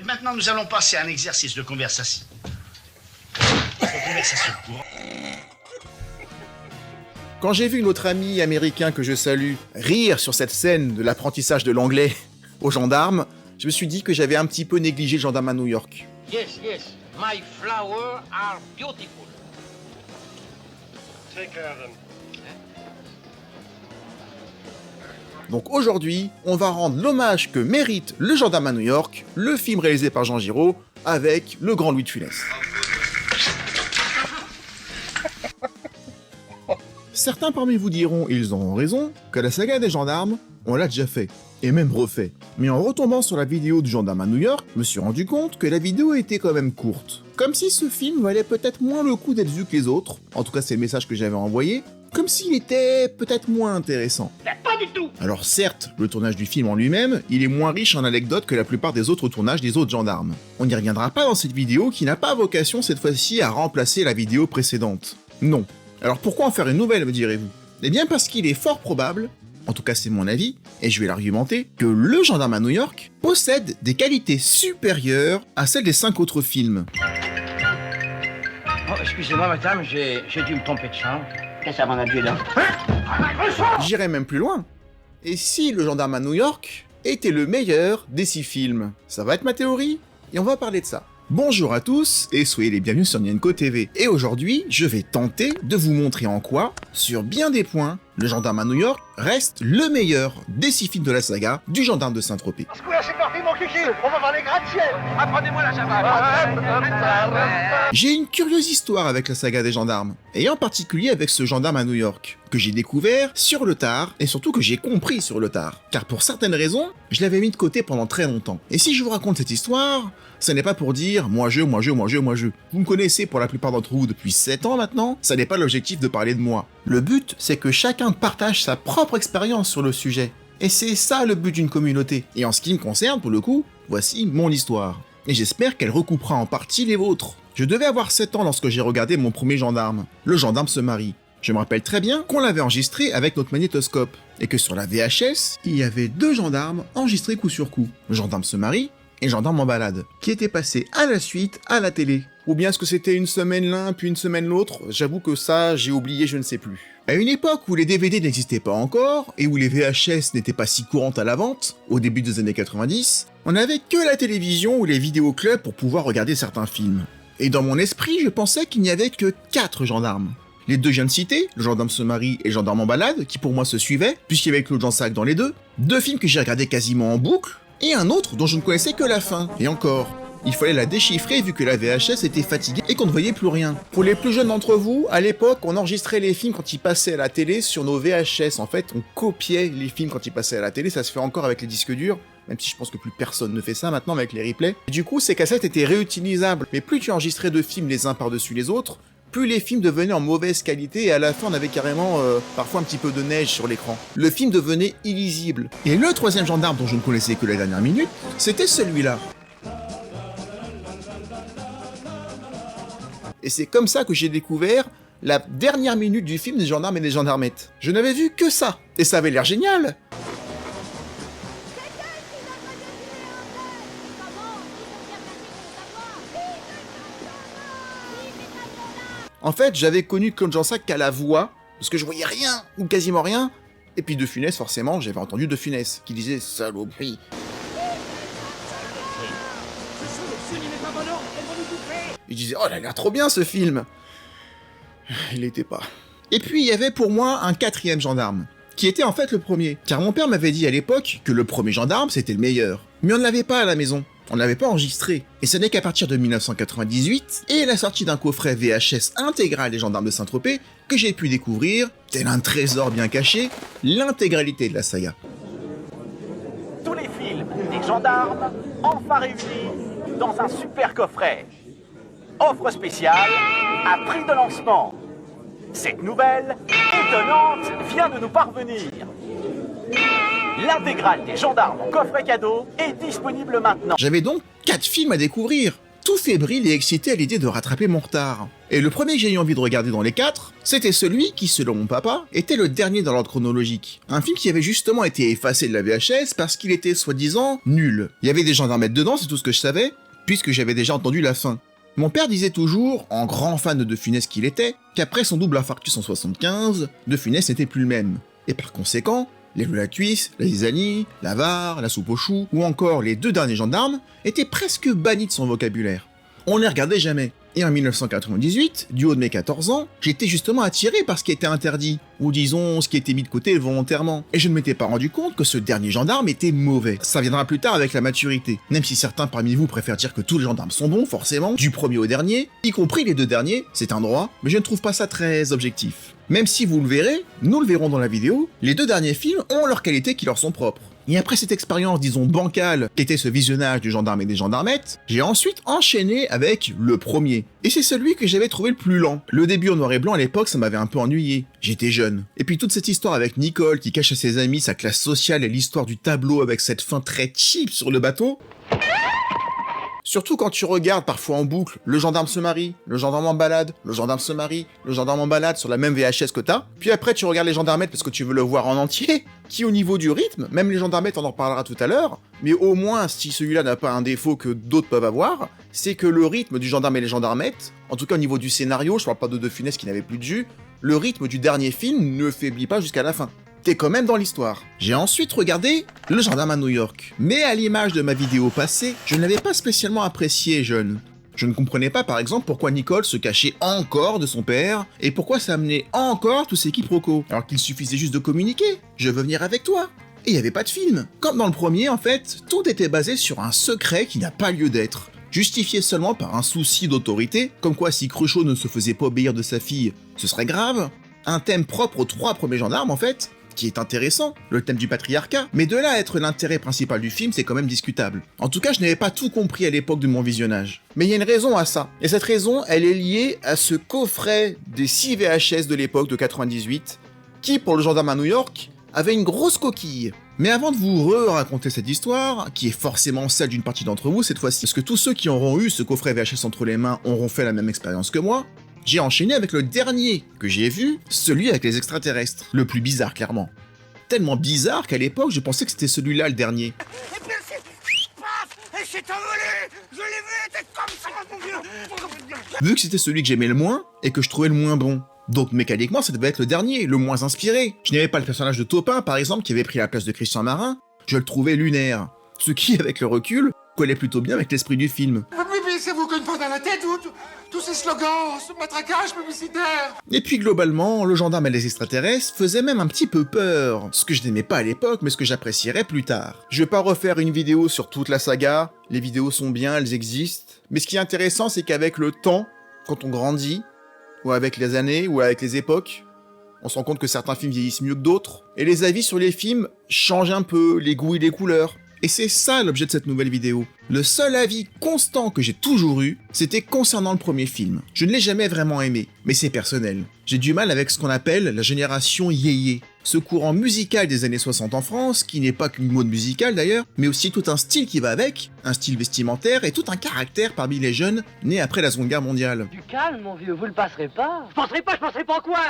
Maintenant, nous allons passer à un exercice de conversation. Courante. Quand j'ai vu notre ami américain que je salue rire sur cette scène de l'apprentissage de l'anglais aux gendarmes, je me suis dit que j'avais un petit peu négligé le gendarme à New York. Yes, my flowers are beautiful. Take care of them. Donc aujourd'hui, on va rendre l'hommage que mérite Le Gendarme à New York, le film réalisé par Jean Giraud, avec le grand Louis de Funès. Certains parmi vous diront, et ils auront raison, que la saga des gendarmes, on l'a déjà fait, et même refait. Mais en retombant sur la vidéo du Gendarme à New York, je me suis rendu compte que la vidéo était quand même courte. Comme si ce film valait peut-être moins le coup d'être vu que les autres, en tout cas c'est le message que j'avais envoyé, comme s'il était peut-être moins intéressant. Pas du tout. Alors certes, le tournage du film en lui-même, il est moins riche en anecdotes que la plupart des autres tournages des autres gendarmes. On n'y reviendra pas dans cette vidéo qui n'a pas vocation cette fois-ci à remplacer la vidéo précédente. Non. Alors pourquoi en faire une nouvelle, me direz-vous? Eh bien parce qu'il est fort probable, en tout cas c'est mon avis, et je vais l'argumenter, que Le Gendarme à New York possède des qualités supérieures à celles des 5 autres films. Oh, excusez-moi, madame, j'ai dû me tromper de chambre. Qu'est-ce que ça, mon adjudant? J'irai même plus loin. Et si Le Gendarme à New York était le meilleur des 6 films? Ça va être ma théorie, et on va parler de ça. Bonjour à tous, et soyez les bienvenus sur Nienko TV. Et aujourd'hui, je vais tenter de vous montrer en quoi, sur bien des points, Le Gendarme à New York reste le meilleur des 6 films de la saga du Gendarme de Saint-Tropez. Ce coup-là, c'est parti, mon cucu. On va voir les gratte-ciel. Apprenez-moi la java. J'ai une curieuse histoire avec la saga des gendarmes, et en particulier avec ce Gendarme à New York, que j'ai découvert sur le tard, et surtout que j'ai compris sur le tard. Car pour certaines raisons, je l'avais mis de côté pendant très longtemps. Et si je vous raconte cette histoire, ce n'est pas pour dire moi je. Vous me connaissez pour la plupart d'entre vous depuis 7 ans maintenant, ça n'est pas l'objectif de parler de moi. Le but, c'est que chacun partage sa propre expérience sur le sujet. Et c'est ça le but d'une communauté. Et en ce qui me concerne, pour le coup, voici mon histoire. Et j'espère qu'elle recoupera en partie les vôtres. Je devais avoir 7 ans lorsque j'ai regardé mon premier gendarme. Le gendarme se marie. Je me rappelle très bien qu'on l'avait enregistré avec notre magnétoscope. Et que sur la VHS, il y avait 2 gendarmes enregistrés coup sur coup. Le gendarme se marie et Gendarme en balade, qui était passé à la suite à la télé. Ou bien est-ce que c'était une semaine l'un, puis une semaine l'autre? J'avoue que ça, j'ai oublié, je ne sais plus. À une époque où les DVD n'existaient pas encore, et où les VHS n'étaient pas si courantes à la vente, au début des années 90, on n'avait que la télévision ou les vidéoclubs pour pouvoir regarder certains films. Et dans mon esprit, je pensais qu'il n'y avait que 4 gendarmes. Les 2 viens de citer, Le Gendarme se marie et Gendarme en balade, qui pour moi se suivaient, puisqu'il y avait Claude Jansac dans les deux, 2 films que j'ai regardés quasiment en boucle, et un autre dont je ne connaissais que la fin. Et encore, il fallait la déchiffrer vu que la VHS était fatiguée et qu'on ne voyait plus rien. Pour les plus jeunes d'entre vous, à l'époque, on enregistrait les films quand ils passaient à la télé sur nos VHS. En fait, on copiait les films quand ils passaient à la télé, ça se fait encore avec les disques durs, même si je pense que plus personne ne fait ça maintenant avec les replays. Et du coup, ces cassettes étaient réutilisables, mais plus tu enregistrais de films les uns par-dessus les autres, plus les films devenaient en mauvaise qualité et à la fin on avait carrément parfois un petit peu de neige sur l'écran. Le film devenait illisible. Et le 3e gendarme dont je ne connaissais que la dernière minute, c'était celui-là. Et c'est comme ça que j'ai découvert la dernière minute du film des gendarmes et des gendarmettes. Je n'avais vu que ça, et ça avait l'air génial. En fait, j'avais connu Claude Jansac qu'à la voix, parce que je voyais rien, ou quasiment rien, et puis De Funès, forcément, j'avais entendu De Funès, qui disait « saloperie ». Il disait « oh, il a l'air trop bien ce film !» Il l'était pas. Et puis il y avait pour moi un 4e gendarme, qui était en fait le premier, car mon père m'avait dit à l'époque que le premier gendarme c'était le meilleur, mais on ne l'avait pas à la maison. On ne l'avait pas enregistré, et ce n'est qu'à partir de 1998, et la sortie d'un coffret VHS intégral des Gendarmes de Saint-Tropez, que j'ai pu découvrir, tel un trésor bien caché, l'intégralité de la saga. Tous les films des gendarmes, enfin réunis dans un super coffret. Offre spéciale à prix de lancement. Cette nouvelle, étonnante, vient de nous parvenir. L'intégrale des gendarmes en coffret cadeau est disponible maintenant. J'avais donc 4 films à découvrir, tout fébrile et excité à l'idée de rattraper mon retard. Et le premier que j'ai eu envie de regarder dans les 4, c'était celui qui, selon mon papa, était le dernier dans l'ordre chronologique. Un film qui avait justement été effacé de la VHS parce qu'il était soi-disant nul. Il y avait des gendarmettes dedans, c'est tout ce que je savais, puisque j'avais déjà entendu la fin. Mon père disait toujours, en grand fan de De Funès qu'il était, qu'après son double infarctus en 75, De Funès n'était plus le même. Et par conséquent, les loups à la cuisse, la zizanie, la var, la soupe aux choux, ou encore les 2 derniers gendarmes, étaient presque bannis de son vocabulaire. On les regardait jamais. Et en 1998, du haut de mes 14 ans, j'étais justement attiré par ce qui était interdit, ou disons ce qui était mis de côté volontairement, et je ne m'étais pas rendu compte que ce dernier gendarme était mauvais. Ça viendra plus tard avec la maturité, même si certains parmi vous préfèrent dire que tous les gendarmes sont bons, forcément, du premier au dernier, y compris les 2 derniers, c'est un droit, mais je ne trouve pas ça très objectif. Même si vous le verrez, nous le verrons dans la vidéo, les 2 derniers films ont leurs qualités qui leur sont propres. Et après cette expérience, disons, bancale, qu'était ce visionnage du gendarme et des gendarmettes, j'ai ensuite enchaîné avec le premier. Et c'est celui que j'avais trouvé le plus lent. Le début en noir et blanc à l'époque, ça m'avait un peu ennuyé. J'étais jeune. Et puis toute cette histoire avec Nicole qui cache à ses amis sa classe sociale et l'histoire du tableau avec cette fin très cheap sur le bateau. Surtout quand tu regardes parfois en boucle, le gendarme se marie, le gendarme en balade, le gendarme se marie, le gendarme en balade sur la même VHS que t'as, puis après tu regardes les gendarmettes parce que tu veux le voir en entier, qui au niveau du rythme, même les gendarmettes on en reparlera tout à l'heure, mais au moins si celui-là n'a pas un défaut que d'autres peuvent avoir, c'est que le rythme du gendarme et les gendarmettes, en tout cas au niveau du scénario, je parle pas de Funès qui n'avait plus de jus, le rythme du dernier film ne faiblit pas jusqu'à la fin. T'es quand même dans l'histoire. J'ai ensuite regardé Le gendarme à New York. Mais à l'image de ma vidéo passée, je ne l'avais pas spécialement apprécié jeune. Je ne comprenais pas par exemple pourquoi Nicole se cachait encore de son père, et pourquoi ça amenait encore tous ces quiproquos, alors qu'il suffisait juste de communiquer. Je veux venir avec toi. Et il n'y avait pas de film. Comme dans le premier en fait, tout était basé sur un secret qui n'a pas lieu d'être. Justifié seulement par un souci d'autorité, comme quoi si Cruchot ne se faisait pas obéir de sa fille, ce serait grave. Un thème propre aux 3 premiers gendarmes en fait, qui est intéressant, le thème du patriarcat, mais de là à être l'intérêt principal du film, c'est quand même discutable. En tout cas, je n'avais pas tout compris à l'époque de mon visionnage. Mais il y a une raison à ça, et cette raison, elle est liée à ce coffret des 6 VHS de l'époque de 98, qui, pour le gendarme à New York, avait une grosse coquille. Mais avant de vous raconter cette histoire, qui est forcément celle d'une partie d'entre vous cette fois-ci, parce que tous ceux qui auront eu ce coffret VHS entre les mains auront fait la même expérience que moi, j'ai enchaîné avec le dernier que j'ai vu, celui avec les extraterrestres. Le plus bizarre, clairement. Tellement bizarre qu'à l'époque, je pensais que c'était celui-là le dernier. Et puis elle s'est envolée. Je l'ai vu, elle était comme ça, mon vieux. Vu que c'était celui que j'aimais le moins, et que je trouvais le moins bon. Donc mécaniquement, ça devait être le dernier, le moins inspiré. Je n'aimais pas le personnage de Taupin, par exemple, qui avait pris la place de Christian Marin. Je le trouvais lunaire. Ce qui, avec le recul, collait plutôt bien avec l'esprit du film. Mais c'est vous qu'une fois dans la tête, tous ces slogans, ce matraquage publicitaire. Et puis globalement, le gendarme et les extraterrestres faisaient même un petit peu peur, ce que je n'aimais pas à l'époque, mais ce que j'apprécierais plus tard. Je vais pas refaire une vidéo sur toute la saga, les vidéos sont bien, elles existent, mais ce qui est intéressant, c'est qu'avec le temps, quand on grandit, ou avec les années, ou avec les époques, on se rend compte que certains films vieillissent mieux que d'autres, et les avis sur les films changent un peu, les goûts et les couleurs. Et c'est ça l'objet de cette nouvelle vidéo. Le seul avis constant que j'ai toujours eu, c'était concernant le premier film. Je ne l'ai jamais vraiment aimé, mais c'est personnel. J'ai du mal avec ce qu'on appelle la génération yéyé. Ce courant musical des années 60 en France, qui n'est pas qu'une mode musicale d'ailleurs, mais aussi tout un style qui va avec, un style vestimentaire et tout un caractère parmi les jeunes nés après la Seconde Guerre mondiale. Du calme, mon vieux, vous le passerez pas. Je penserai pas quoi?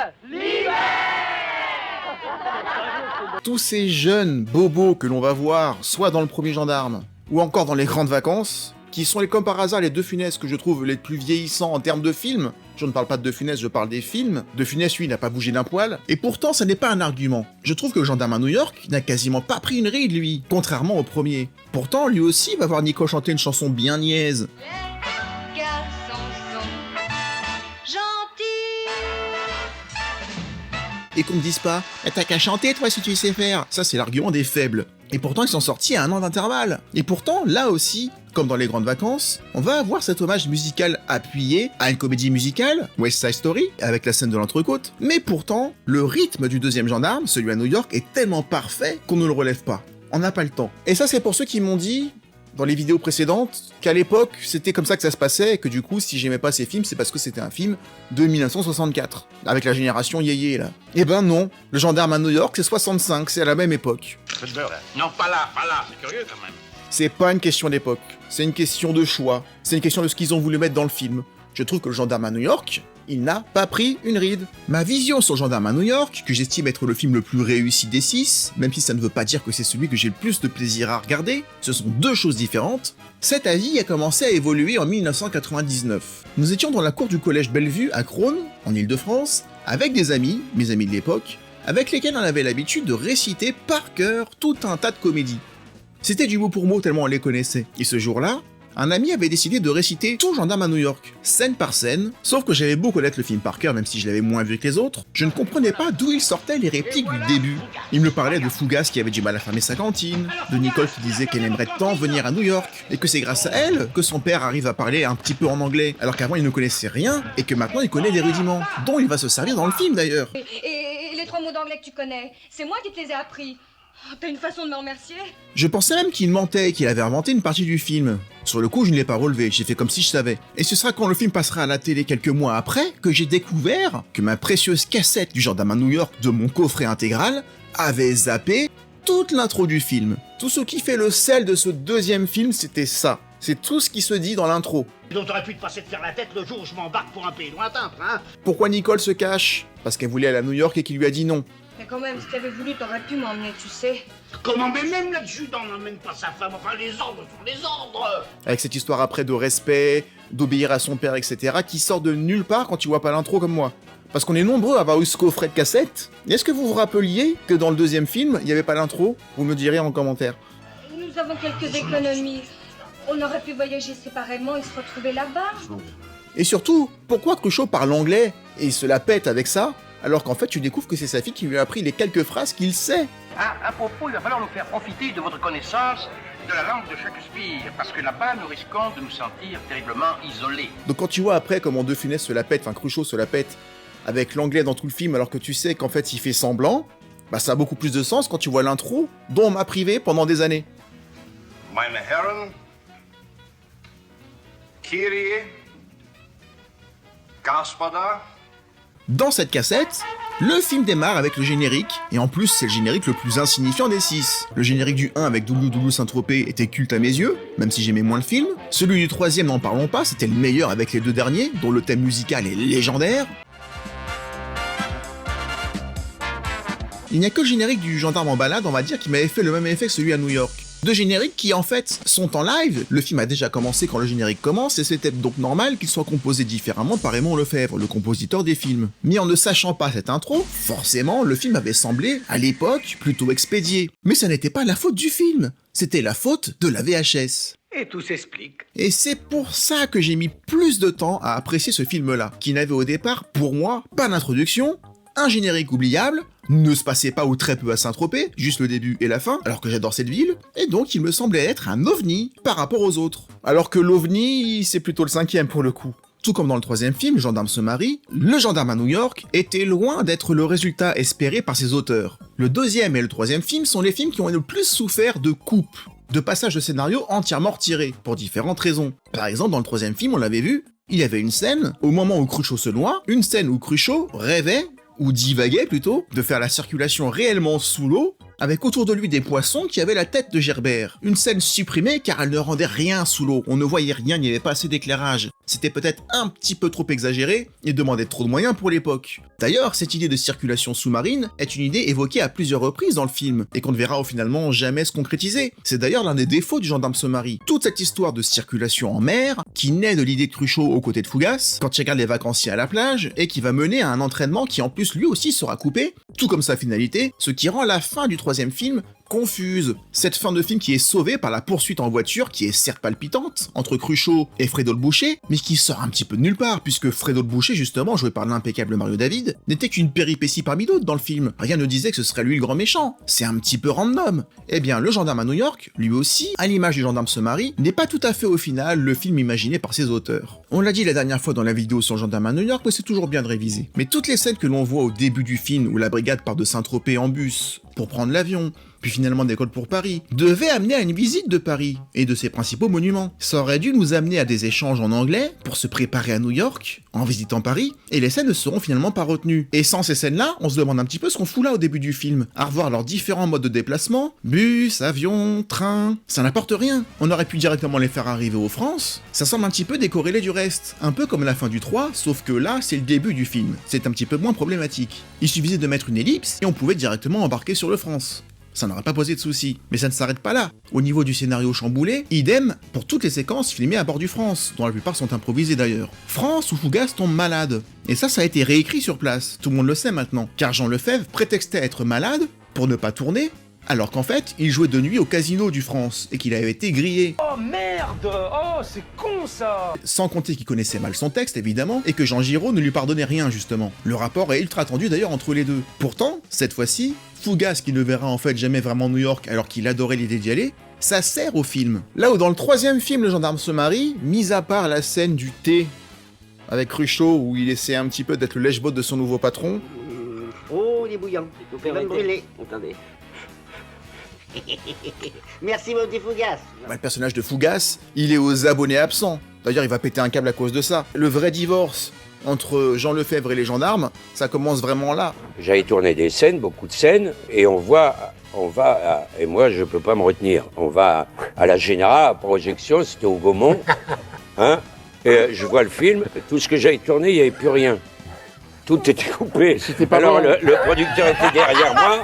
Tous ces jeunes bobos que l'on va voir, soit dans le premier gendarme, ou encore dans les grandes vacances, qui sont comme par hasard les De Funès que je trouve les plus vieillissants en termes de films. Je ne parle pas de Funès, je parle des films. De Funès, lui, n'a pas bougé d'un poil. Et pourtant, ça n'est pas un argument. Je trouve que le gendarme à New York n'a quasiment pas pris une ride, lui, contrairement au premier. Pourtant, lui aussi va voir Nico chanter une chanson bien niaise. Et qu'on me dise pas « T'as qu'à chanter, toi, si tu sais faire !» Ça, c'est l'argument des faibles. Et pourtant, ils sont sortis à 1 an d'intervalle. Et pourtant, là aussi, comme dans les grandes vacances, on va avoir cet hommage musical appuyé à une comédie musicale, West Side Story, avec la scène de l'entrecôte. Mais pourtant, le rythme du deuxième gendarme, celui à New York, est tellement parfait qu'on ne le relève pas. On n'a pas le temps. Et ça, c'est pour ceux qui m'ont dit, dans les vidéos précédentes, qu'à l'époque, c'était comme ça que ça se passait, et que du coup, si j'aimais pas ces films, c'est parce que c'était un film de 1964, avec la génération yéyé, là. Eh ben non, le gendarme à New York, c'est 65, c'est à la même époque. Faites beurre, là. Non, pas là, c'est curieux quand même. C'est pas une question d'époque, c'est une question de choix, c'est une question de ce qu'ils ont voulu mettre dans le film. Je trouve que le gendarme à New York, il n'a pas pris une ride. Ma vision sur le gendarme à New York, que j'estime être le film le plus réussi des 6, même si ça ne veut pas dire que c'est celui que j'ai le plus de plaisir à regarder, ce sont deux choses différentes. Cet avis a commencé à évoluer en 1999. Nous étions dans la cour du collège Bellevue à Crosne, en Ile-de-France, avec des amis, mes amis de l'époque, avec lesquels on avait l'habitude de réciter par cœur tout un tas de comédies. C'était du mot pour mot tellement on les connaissait. Et ce jour-là, un ami avait décidé de réciter tout Gendarme à New York, scène par scène, sauf que j'avais beau connaître le film par cœur, même si je l'avais moins vu que les autres, je ne comprenais pas d'où il sortait les répliques du début. Il me parlait de Fougas qui avait du mal à fermer sa cantine, de Nicole qui disait qu'elle aimerait tant venir à New York, et que c'est grâce à elle que son père arrive à parler un petit peu en anglais, alors qu'avant il ne connaissait rien, et que maintenant il connaît des rudiments, dont il va se servir dans le film d'ailleurs. Et les 3 mots d'anglais que tu connais, c'est moi qui te les ai appris. Oh, t'as une façon de me remercier. Je pensais même qu'il mentait, qu'il avait inventé une partie du film. Sur le coup, je ne l'ai pas relevé, j'ai fait comme si je savais. Et ce sera quand le film passera à la télé quelques mois après que j'ai découvert que ma précieuse cassette du gendarme à New York de mon coffret intégral avait zappé toute l'intro du film. Tout ce qui fait le sel de ce deuxième film, c'était ça. C'est tout ce qui se dit dans l'intro. Donc t'aurais pu te passer de faire la tête le jour où je m'embarque pour un pays lointain, hein. Pourquoi Nicole se cache? Parce qu'elle voulait aller à New York et qu'il lui a dit non. Mais quand même, si t'avais voulu, t'aurais pu m'emmener, tu sais. Comment, mais même l'adjudant n'emmène pas sa femme, enfin les ordres sont les ordres. Avec cette histoire après de respect, d'obéir à son père, etc., qui sort de nulle part quand tu vois pas l'intro comme moi. Parce qu'on est nombreux à avoir eu ce coffret de cassette. Et est-ce que vous vous rappeliez que dans le deuxième film, il n'y avait pas l'intro? Vous me direz en commentaire. Nous avons quelques économies. On aurait pu voyager séparément et se retrouver là-bas. Et surtout, pourquoi Cruchot parle anglais et il se la pète avec ça, alors qu'en fait tu découvres que c'est sa fille qui lui a appris les quelques phrases qu'il sait? À propos, il va falloir nous faire profiter de votre connaissance de la langue de Shakespeare, parce que là-bas, nous risquons de nous sentir terriblement isolés. Donc quand tu vois après comment De Funès se la pète, enfin Cruchot se la pète, avec l'anglais dans tout le film, alors que tu sais qu'en fait il fait semblant, bah ça a beaucoup plus de sens quand tu vois l'intro, dont on m'a privé pendant des années. Meine Herren, Kyrie, Gospoda. Dans cette cassette, le film démarre avec le générique, et en plus c'est le générique le plus insignifiant des 6. Le générique du 1 avec Doulou Doulou Saint-Tropez était culte à mes yeux, même si j'aimais moins le film. Celui du 3ème, n'en parlons pas, c'était le meilleur avec les deux derniers, dont le thème musical est légendaire. Il n'y a que le générique du gendarme en balade, on va dire, qui m'avait fait le même effet que celui à New York. Deux génériques qui en fait sont en live, le film a déjà commencé quand le générique commence et c'était donc normal qu'ils soient composés différemment par Raymond Lefebvre, le compositeur des films. Mais en ne sachant pas cette intro, forcément le film avait semblé, à l'époque, plutôt expédié. Mais ça n'était pas la faute du film, c'était la faute de la VHS. Et tout s'explique. Et c'est pour ça que j'ai mis plus de temps à apprécier ce film-là, qui n'avait au départ, pour moi, pas d'introduction, un générique oubliable, ne se passait pas ou très peu à Saint-Tropez, juste le début et la fin, alors que j'adore cette ville, et donc il me semblait être un ovni par rapport aux autres. Alors que l'ovni, c'est plutôt le 5ème pour le coup. Tout comme dans le 3ème film, Gendarme se marie, le gendarme à New York était loin d'être le résultat espéré par ses auteurs. Le 2ème et le 3ème film sont les films qui ont le plus souffert de coupes, de passages de scénario entièrement retirés, pour différentes raisons. Par exemple, dans le 3ème film, on l'avait vu, il y avait une scène, au moment où Cruchot se noie, une scène où Cruchot rêvait, ou divaguait plutôt, de faire la circulation réellement sous l'eau, avec autour de lui des poissons qui avaient la tête de Gerbert. Une scène supprimée car elle ne rendait rien sous l'eau, on ne voyait rien, il n'y avait pas assez d'éclairage. C'était peut-être un petit peu trop exagéré et demandait trop de moyens pour l'époque. D'ailleurs, cette idée de circulation sous-marine est une idée évoquée à plusieurs reprises dans le film, et qu'on ne verra finalement jamais se concrétiser. C'est d'ailleurs l'un des défauts du gendarme se marie. Toute cette histoire de circulation en mer, qui naît de l'idée de Cruchot aux côtés de Fougas, quand il regarde les vacanciers à la plage, et qui va mener à un entraînement qui en plus lui aussi sera coupé, tout comme sa finalité, ce qui rend la fin du 3ème film confuse. Cette fin de film qui est sauvée par la poursuite en voiture, qui est certes palpitante, entre Cruchot et Fredo le Boucher, mais qui sort un petit peu de nulle part, puisque Fredo le Boucher, justement, joué par l'impeccable Mario David, n'était qu'une péripétie parmi d'autres dans le film. Rien ne disait que ce serait lui le grand méchant. C'est un petit peu random. Eh bien, le gendarme à New York, lui aussi, à l'image du gendarme se marie, n'est pas tout à fait au final le film imaginé par ses auteurs. On l'a dit la dernière fois dans la vidéo sur le gendarme à New York, mais c'est toujours bien de réviser. Mais toutes les scènes que l'on voit au début du film où la brigade part de Saint-Tropez en bus, pour prendre l'avion, puis finalement d'école pour Paris, devait amener à une visite de Paris et de ses principaux monuments. Ça aurait dû nous amener à des échanges en anglais pour se préparer à New York, en visitant Paris, et les scènes ne seront finalement pas retenues. Et sans ces scènes-là, on se demande un petit peu ce qu'on fout là au début du film, à revoir leurs différents modes de déplacement, bus, avion, train, ça n'apporte rien. On aurait pu directement les faire arriver aux France, ça semble un petit peu décorrélé du reste, un peu comme la fin du 3, sauf que là, c'est le début du film, c'est un petit peu moins problématique. Il suffisait de mettre une ellipse, et on pouvait directement embarquer sur le France. Ça n'aurait pas posé de soucis. Mais ça ne s'arrête pas là. Au niveau du scénario chamboulé, idem pour toutes les séquences filmées à bord du France, dont la plupart sont improvisées d'ailleurs. France où Fougas tombe malade. Et ça a été réécrit sur place, tout le monde le sait maintenant, car Jean Lefebvre prétextait être malade pour ne pas tourner, alors qu'en fait, il jouait de nuit au casino du France, et qu'il avait été grillé. Oh merde! Oh, c'est con ça! Sans compter qu'il connaissait mal son texte, évidemment, et que Jean Giraud ne lui pardonnait rien, justement. Le rapport est ultra tendu d'ailleurs entre les deux. Pourtant, cette fois-ci, Fougas, qui ne verra en fait jamais vraiment New York alors qu'il adorait l'idée d'y aller, ça sert au film. Là où dans le 3e film, le gendarme se marie, mis à part la scène du thé avec Cruchot, où il essaie un petit peu d'être le lèche-bot de son nouveau patron. Oh, il est bouillant. Vous pouvez me brûler. Attendez. Merci, mon petit Fougas. Le personnage de Fougas, il est aux abonnés absents. D'ailleurs, il va péter un câble à cause de ça. Le vrai divorce entre Jean Lefebvre et les gendarmes, ça commence vraiment là. J'avais tourné des scènes, beaucoup de scènes, et on va, et moi je peux pas me retenir, on va à la Générale, à projection, c'était au Gaumont, hein, et je vois le film, tout ce que j'avais tourné, il n'y avait plus rien. Tout était coupé. Alors le producteur était derrière moi,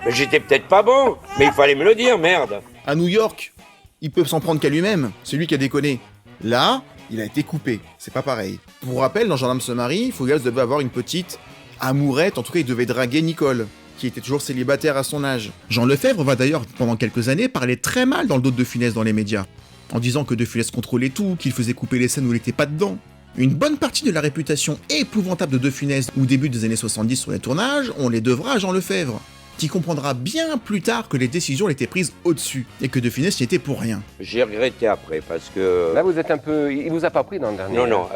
mais j'étais peut-être pas bon, mais il fallait me le dire, merde. À New York, il peut s'en prendre qu'à lui-même, c'est lui qui a déconné. Là, il a été coupé, c'est pas pareil. Pour rappel, dans Gendarme se marie, Fougas devait avoir une petite amourette, en tout cas il devait draguer Nicole, qui était toujours célibataire à son âge. Jean Lefebvre va d'ailleurs, pendant quelques années, parler très mal dans le dos de Funès dans les médias, en disant que De Funès contrôlait tout, qu'il faisait couper les scènes où il n'était pas dedans. Une bonne partie de la réputation épouvantable de Funès au début des années 70 sur les tournages, on les devra à Jean Lefebvre, qui comprendra bien plus tard que les décisions étaient prises au-dessus, et que De Funès n'y était pour rien. J'ai regretté après, parce que... Là, vous êtes un peu... Il vous a pas pris dans le dernier... Non,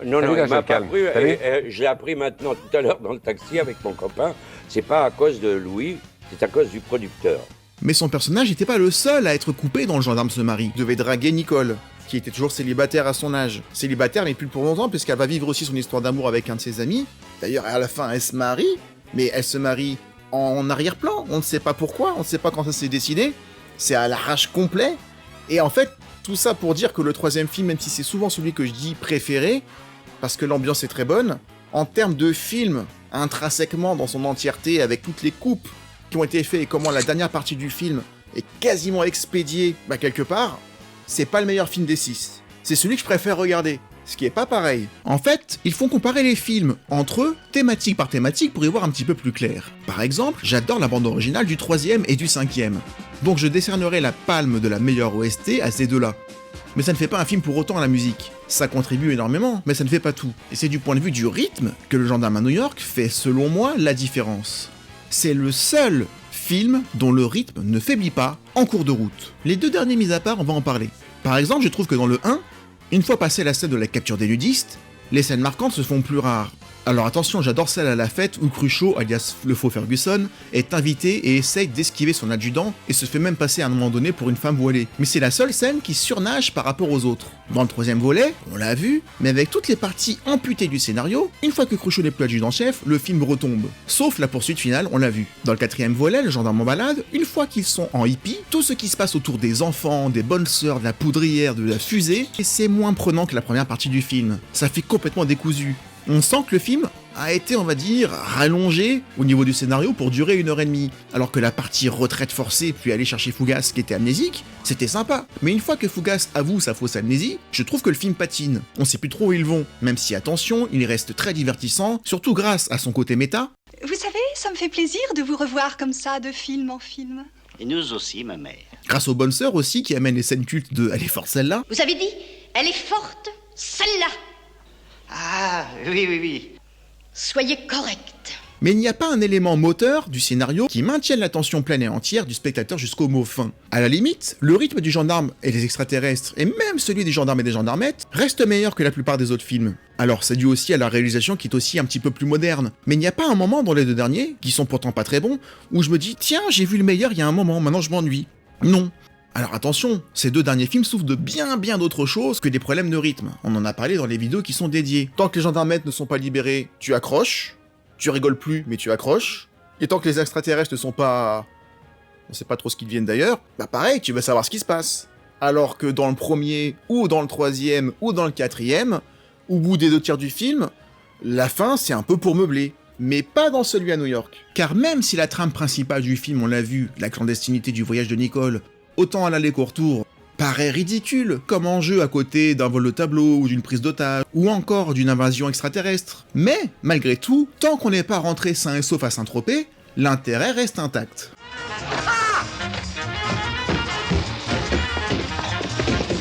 il m'a pas pris, je l'ai appris maintenant, tout à l'heure, dans le taxi, avec mon copain. C'est pas à cause de Louis, c'est à cause du producteur. Mais son personnage n'était pas le seul à être coupé dans Le Gendarme se marie. Il devait draguer Nicole, qui était toujours célibataire à son âge. Célibataire, mais plus pour longtemps, puisqu'elle va vivre aussi son histoire d'amour avec un de ses amis. D'ailleurs, à la fin, elle se marie, mais elle se marie en arrière-plan, on ne sait pas pourquoi, on ne sait pas quand ça s'est décidé, c'est à l'arrache complet, et en fait, tout ça pour dire que le 3e film, même si c'est souvent celui que je dis préféré, parce que l'ambiance est très bonne, en termes de film, intrinsèquement dans son entièreté, avec toutes les coupes qui ont été faites et comment la dernière partie du film est quasiment expédiée, quelque part, c'est pas le meilleur film des 6. C'est celui que je préfère regarder. Ce qui est pas pareil. En fait, ils font comparer les films entre eux, thématique par thématique, pour y voir un petit peu plus clair. Par exemple, j'adore la bande originale du 3e et du 5e. Donc je décernerai la palme de la meilleure OST à ces deux-là. Mais ça ne fait pas un film pour autant à la musique. Ça contribue énormément, mais ça ne fait pas tout. Et c'est du point de vue du rythme que Le Gendarme à New York fait, selon moi, la différence. C'est le seul film dont le rythme ne faiblit pas en cours de route. Les deux derniers mis à part, on va en parler. Par exemple, je trouve que dans le 1, une fois passé la scène de la capture des nudistes, les scènes marquantes se font plus rares. Alors attention, j'adore celle à la fête où Cruchot, alias le faux Ferguson, est invité et essaye d'esquiver son adjudant et se fait même passer à un moment donné pour une femme voilée. Mais c'est la seule scène qui surnage par rapport aux autres. Dans le 3e volet, on l'a vu, mais avec toutes les parties amputées du scénario, une fois que Cruchot n'est plus adjudant-chef, le film retombe. Sauf la poursuite finale, on l'a vu. Dans le 4e volet, le gendarme en balade, une fois qu'ils sont en hippie, tout ce qui se passe autour des enfants, des bonnes sœurs, de la poudrière, de la fusée, et c'est moins prenant que la première partie du film. Ça fait complètement décousu. On sent que le film a été, on va dire, rallongé au niveau du scénario pour durer 1h30, alors que la partie retraite forcée puis aller chercher Fougas qui était amnésique, c'était sympa. Mais une fois que Fougas avoue sa fausse amnésie, je trouve que le film patine. On sait plus trop où ils vont, même si, attention, il reste très divertissant, surtout grâce à son côté méta. Vous savez, ça me fait plaisir de vous revoir comme ça, de film en film. Et nous aussi, ma mère. Grâce aux bonnes sœurs aussi qui amènent les scènes cultes de « Elle est forte celle-là ». Vous avez dit, elle est forte, celle-là. Ah, oui. Soyez correct. Mais il n'y a pas un élément moteur du scénario qui maintienne l'attention pleine et entière du spectateur jusqu'au mot fin. À la limite, le rythme du gendarme et des extraterrestres, et même celui des gendarmes et des gendarmettes, reste meilleur que la plupart des autres films. Alors c'est dû aussi à la réalisation qui est aussi un petit peu plus moderne. Mais il n'y a pas un moment dans les deux derniers, qui sont pourtant pas très bons, où je me dis « Tiens, j'ai vu le meilleur il y a un moment, maintenant je m'ennuie ». Non. Alors attention, ces deux derniers films souffrent de bien d'autres choses que des problèmes de rythme. On en a parlé dans les vidéos qui sont dédiées. Tant que les gendarmettes ne sont pas libérés, tu accroches. Tu rigoles plus, mais tu accroches. Et tant que les extraterrestres ne sont pas... on sait pas trop ce qu'ils viennent d'ailleurs, bah pareil, tu veux savoir ce qui se passe. Alors que dans le premier, ou dans le troisième, ou dans le quatrième, au bout des 2 tiers du film, la fin c'est un peu pour meubler. Mais pas dans celui à New York. Car même si la trame principale du film, on l'a vu, la clandestinité du voyage de Nicole, autant à l'aller-retour, paraît ridicule, comme enjeu à côté d'un vol de tableau ou d'une prise d'otage, ou encore d'une invasion extraterrestre. Mais, malgré tout, tant qu'on n'est pas rentré sain et sauf à Saint-Tropez, l'intérêt reste intact.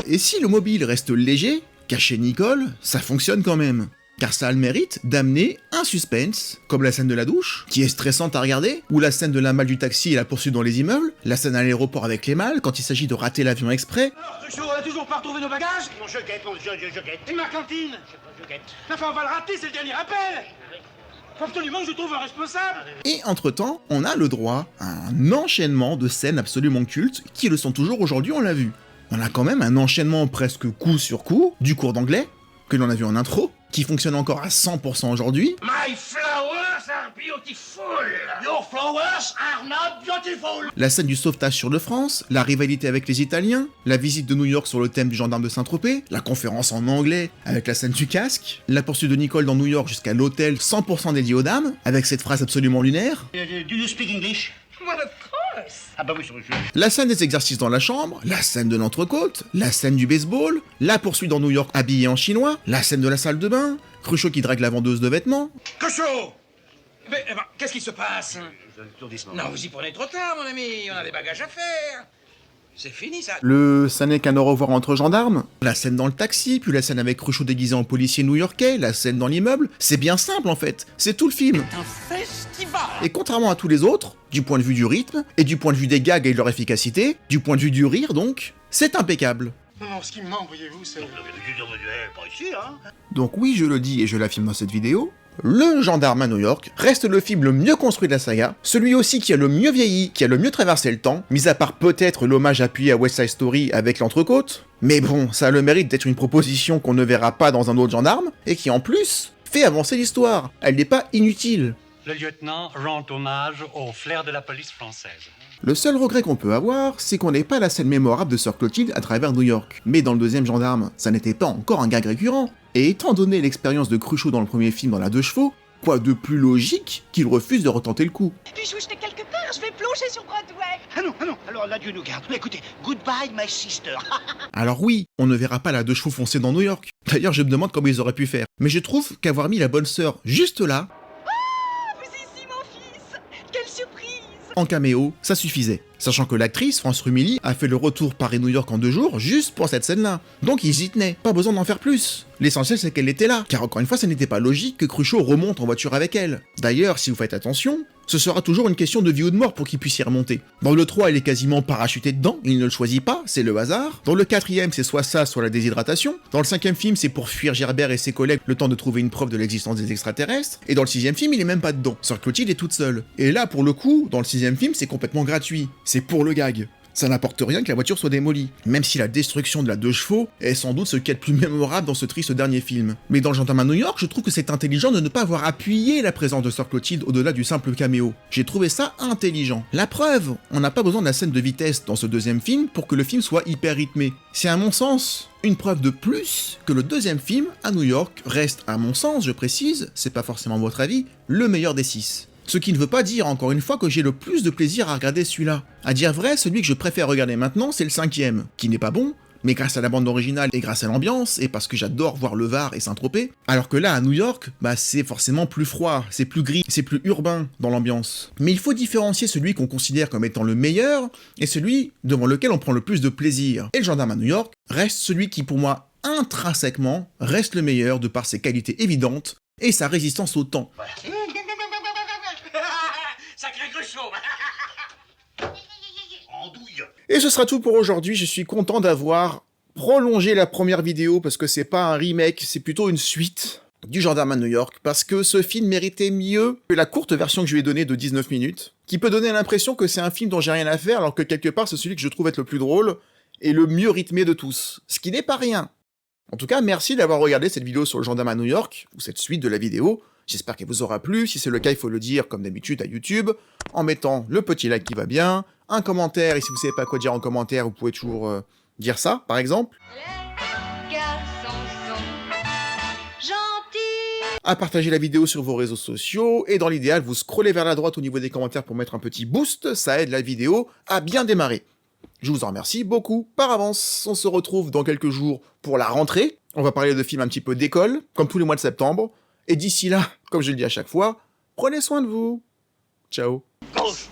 Et si le mobile reste léger, cacher Nicole, ça fonctionne quand même. Car ça a le mérite d'amener un suspense, comme la scène de la douche, qui est stressante à regarder, ou la scène de la malle du taxi et la poursuite dans les immeubles, la scène à l'aéroport avec les malles, quand il s'agit de rater l'avion exprès. Alors, Truchot, on a toujours pas retrouvé nos bagages? Non, je guette, je guette. Et ma cantine? Je guette. Enfin, on va le rater, c'est le dernier appel! Faut absolument que je trouve un responsable! Et entre-temps, on a le droit à un enchaînement de scènes absolument cultes, qui le sont toujours aujourd'hui, on l'a vu. On a quand même un enchaînement presque coup sur coup, du cours d'anglais, que l'on a vu en intro, qui fonctionne encore à 100% aujourd'hui. My flowers are beautiful. Your flowers are not beautiful. La scène du sauvetage sur le France, la rivalité avec les Italiens, la visite de New York sur le thème du gendarme de Saint-Tropez, la conférence en anglais avec la scène du casque, la poursuite de Nicole dans New York jusqu'à l'hôtel 100% dédié aux dames, avec cette phrase absolument lunaire. Do you speak English? What of course! Ah bah oui, sur le jeu. La scène des exercices dans la chambre, la scène de l'entrecôte, la scène du baseball, la poursuite dans New York habillé en chinois, la scène de la salle de bain, Cruchot qui drague la vendeuse de vêtements. Cochot! Mais, qu'est-ce qui se passe? Non, vous y prenez trop tard, mon ami, on a des bagages à faire. C'est fini, ça. Le ça n'est qu'un au revoir entre gendarmes, la scène dans le taxi, puis la scène avec Cruchot déguisé en policier new-yorkais, la scène dans l'immeuble, c'est bien simple en fait, c'est tout le film. Un festival! Et contrairement à tous les autres, du point de vue du rythme, et du point de vue des gags et de leur efficacité, du point de vue du rire donc, c'est impeccable. Non, ce qui me manque, voyez-vous, c'est... Pas ici, hein. Donc oui, je le dis et je l'affirme dans cette vidéo, Le Gendarme à New York reste le film le mieux construit de la saga, celui aussi qui a le mieux vieilli, qui a le mieux traversé le temps, mis à part peut-être l'hommage appuyé à West Side Story avec l'entrecôte, mais bon, ça a le mérite d'être une proposition qu'on ne verra pas dans un autre gendarme, et qui en plus fait avancer l'histoire, elle n'est pas inutile. Le lieutenant rend hommage au flair de la police française. Le seul regret qu'on peut avoir, c'est qu'on n'ait pas la scène mémorable de Sir Clotilde à travers New York. Mais dans le deuxième gendarme, ça n'était pas encore un gag récurrent. Et étant donné l'expérience de Cruchot dans le premier film dans La 2 chevaux, quoi de plus logique qu'il refuse de retenter le coup? Puis-je vous jeter quelque part? Je vais plonger sur Broadway. Ah non, alors là, Dieu nous garde. Mais écoutez, goodbye, my sister. Alors oui, on ne verra pas La 2 chevaux foncer dans New York. D'ailleurs, je me demande comment ils auraient pu faire. Mais je trouve qu'avoir mis la bonne sœur juste là, en caméo, ça suffisait. Sachant que l'actrice, France Rumilly, a fait le retour Paris-New York en 2 jours juste pour cette scène-là. Donc ils y tenaient, pas besoin d'en faire plus. L'essentiel c'est qu'elle était là, car encore une fois ça n'était pas logique que Cruchot remonte en voiture avec elle. D'ailleurs, si vous faites attention, ce sera toujours une question de vie ou de mort pour qu'il puisse y remonter. Dans le 3, elle est quasiment parachutée dedans, il ne le choisit pas, c'est le hasard. Dans le 4ème, c'est soit ça, soit la déshydratation. Dans le 5ème film, c'est pour fuir Gerbert et ses collègues le temps de trouver une preuve de l'existence des extraterrestres. Et dans le 6ème film, il est même pas dedans. Sir Clotilde est toute seule. Et là, pour le coup, dans le 6ème film, c'est complètement gratuit. C'est pour le gag. Ça n'apporte rien que la voiture soit démolie, même si la destruction de la 2 chevaux est sans doute ce qu'il y a de plus mémorable dans ce triste dernier film. Mais dans le Gendarme à New York, je trouve que c'est intelligent de ne pas avoir appuyé la présence de Sir Clotilde au-delà du simple caméo. J'ai trouvé ça intelligent. La preuve, on n'a pas besoin de la scène de vitesse dans ce deuxième film pour que le film soit hyper rythmé. C'est à mon sens une preuve de plus que le deuxième film à New York reste, à mon sens, je précise, c'est pas forcément votre avis, le meilleur des 6. Ce qui ne veut pas dire, encore une fois, que j'ai le plus de plaisir à regarder celui-là. À dire vrai, celui que je préfère regarder maintenant, c'est le 5ème, qui n'est pas bon, mais grâce à la bande originale et grâce à l'ambiance, et parce que j'adore voir le Var et Saint-Tropez, alors que là, à New York, c'est forcément plus froid, c'est plus gris, c'est plus urbain dans l'ambiance. Mais il faut différencier celui qu'on considère comme étant le meilleur, et celui devant lequel on prend le plus de plaisir. Et le Gendarme à New York reste celui qui, pour moi, intrinsèquement, reste le meilleur de par ses qualités évidentes, et sa résistance au temps. chauve. Andouille. Et ce sera tout pour aujourd'hui, je suis content d'avoir prolongé la première vidéo parce que c'est pas un remake, c'est plutôt une suite du Gendarme à New York, parce que ce film méritait mieux que la courte version que je lui ai donnée de 19 minutes, qui peut donner l'impression que c'est un film dont j'ai rien à faire, alors que quelque part c'est celui que je trouve être le plus drôle et le mieux rythmé de tous, ce qui n'est pas rien. En tout cas, merci d'avoir regardé cette vidéo sur le Gendarme à New York, ou cette suite de la vidéo. J'espère qu'elle vous aura plu. Si c'est le cas, il faut le dire, comme d'habitude, à YouTube, en mettant le petit like qui va bien, un commentaire, et si vous savez pas quoi dire en commentaire, vous pouvez toujours dire ça, par exemple. À partager la vidéo sur vos réseaux sociaux, et dans l'idéal, vous scrollez vers la droite au niveau des commentaires pour mettre un petit boost, ça aide la vidéo à bien démarrer. Je vous en remercie beaucoup par avance. On se retrouve dans quelques jours pour la rentrée. On va parler de films un petit peu d'école, comme tous les mois de septembre. Et d'ici là, comme je le dis à chaque fois, prenez soin de vous. Ciao. Gauche.